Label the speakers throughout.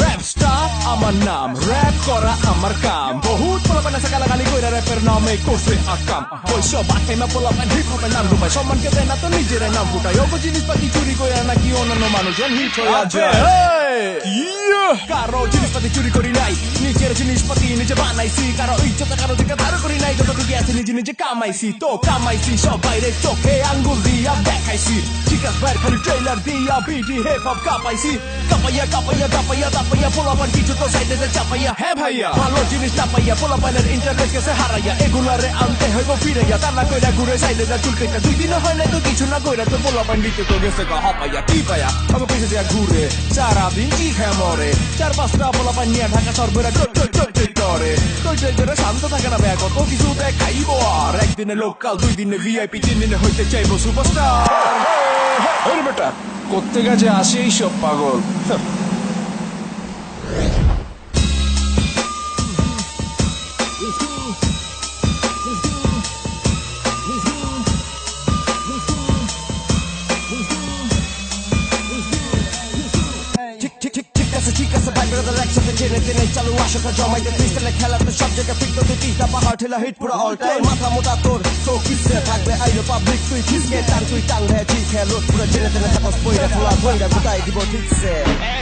Speaker 1: rap star আমার নাম rap করা আমার কাম বহুত পোলাপান আছে গালাগালি কইরা র‍্যাপের নামে করছে আকাম ওইসব বাটাইমা পোলাপান হিপ হপের নাম ডুবাই সম্মানকে দেয় না তো নিজেরাই নাম ফুটাই ওগো জিনিসপাতি চুরি কইরা নাকি অন্যান্য মানুষজন হিট হয়ে যায় কারো জিনিসপাতি চুরি করি নাই নিজের জিনিসপাতি নিজে বানাইছি কারো ইজ্জত কারো দিকে ধার করি নাই যতটুকু আছে নিজে নিজে কামাইছি তো কামাইছি সব বাইরে চোখে আঙ্গুল দিয়া দেখাইছি চিকাস বাইর খালি ট্রেলার দিয়া বিডি হিপ হপ কাপাইছি কাপাইয়া কাপাইয়া কাপাইয়া কাপাইয়া পোলাপান কিছু তো সাইডে চাপাইয়া হ্যাঁ ভাইয়া ভালো জিনিস না পাইয়া পোলাপানের ইন্টারনেট গেছে হারাইয়া এগুলারে আনতে হইব ফিরাইয়া তা না কইরা ঘুরে সাইডে যা চুল কেটে 2 দিন হয় না তো কিছু না কইরা তো পোলাপান দিতে তো গেছে হাপাইয়া কি পাইয়া আমি কইছে যে ঘুরে সারাদিন কি খায় মরে 4-5টা পোলাপান নিয়ে ঢাকা সরবরা করে করে শান্ত থাকে না ব্যাগ কত কিছু দেখাইব আর একদিনে লোকাল 2 দিনে ভিআইপি 3 দিনে হইতে চাইবো সুপারস্টার বেটা করতে গেছে আসে এইসব পাগল ঠিক আছে ভাই ব্রাদার একসাথে জেনে জেনে চালু আশাটা জমাইতে ক্রিস্টালে খেলাতে সব জায়গায় ফিট তোতে তিনটা পাহাড় ঠেলা হিট পুরো অল টাইম মাথা মোটা তোর তো কিসে থাকবে আইলো পাবলিক তুই খিসকে টান তুই টান দেয় ঠিক খেয়ে লোট পুরো জেনে জেনে থাকস পয়রা খোলা বইরা গোটাই দিব ঠিকছে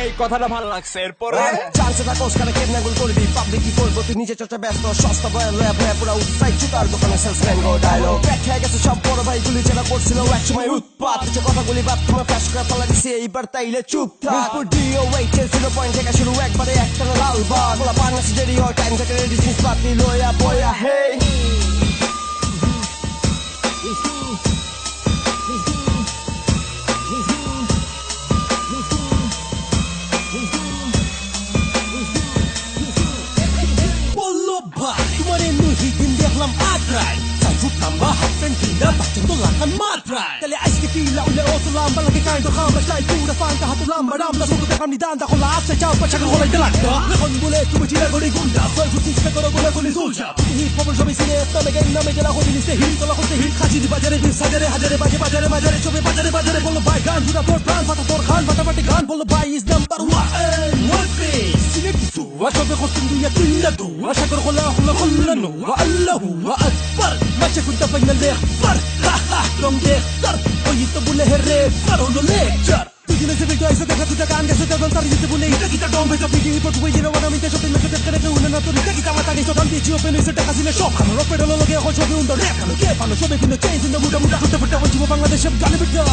Speaker 1: এই কথাটা ভালো লাগছে এরপরে চান্সে থাকস কারে কেমনে গুল করবি পাবলিক কি করবো তুই নিজে চর্চা ব্যস্ত সস্তা বয়ান লয়া ভয়া পুরো উৎসাহ চুতার দোকানে সেলসম্যান গো ডায়লগ ব্যাখ্যা গেছে সব বড় ভাই গুলি যেটা করছিল একসময় উৎপাত যে কথাগুলি বাপ তোমার ফ্ল্যাশ করে পালা দিছে এইবার তাইলে চুপ থাক ডিও ওয়েটের 0 পয়েন্ট থেকে শুরু একবারে একটা লাল বার বলা পান আছে জেরি অল টাইম থেকে রেডি জিনিস পাতি লয়া বয়া হেই
Speaker 2: বললো ভাই তোমার এমনি হিদিন দেখলাম আগ্রায় Tamba happen tinda bachando lakan matray Kali ice ke tila ule oso lamba lagi kain to khamba style pura fanta hatu lamba ramda suku te kamni danda khola ase chao pachaga khola dalakta Lekhon bule tumi chila gori gunda Soy futis pe koro gole goli zulja Tuhi hip hop shobi sine esta me game na me jala khodi niste hit tola khote hit khaji di bajare di sajare hajare baje bajare majare chobe bajare bajare bolo bhai gan juda tor pran fata tor khan fata fati gan bolo bhai is number 1 one piece sine kisu ashobe khostin duya tilla du ashakor khola khola khola no Allahu akbar Macha kunta final de far ha ha long de tar oye to bule herre faro no lecture tu tienes el vector eso deja tu tagan que se te dontar y te bule y te quita don beso pigi por tu way you know what I mean te shopping me te cree que una naturaleza te quita mata que so tan dicho pero se te casi le shop no pero lo que hoy yo de un doreka no que pa no shobe que no change in the muda muda tu te puta wanchi bangladesh gane bita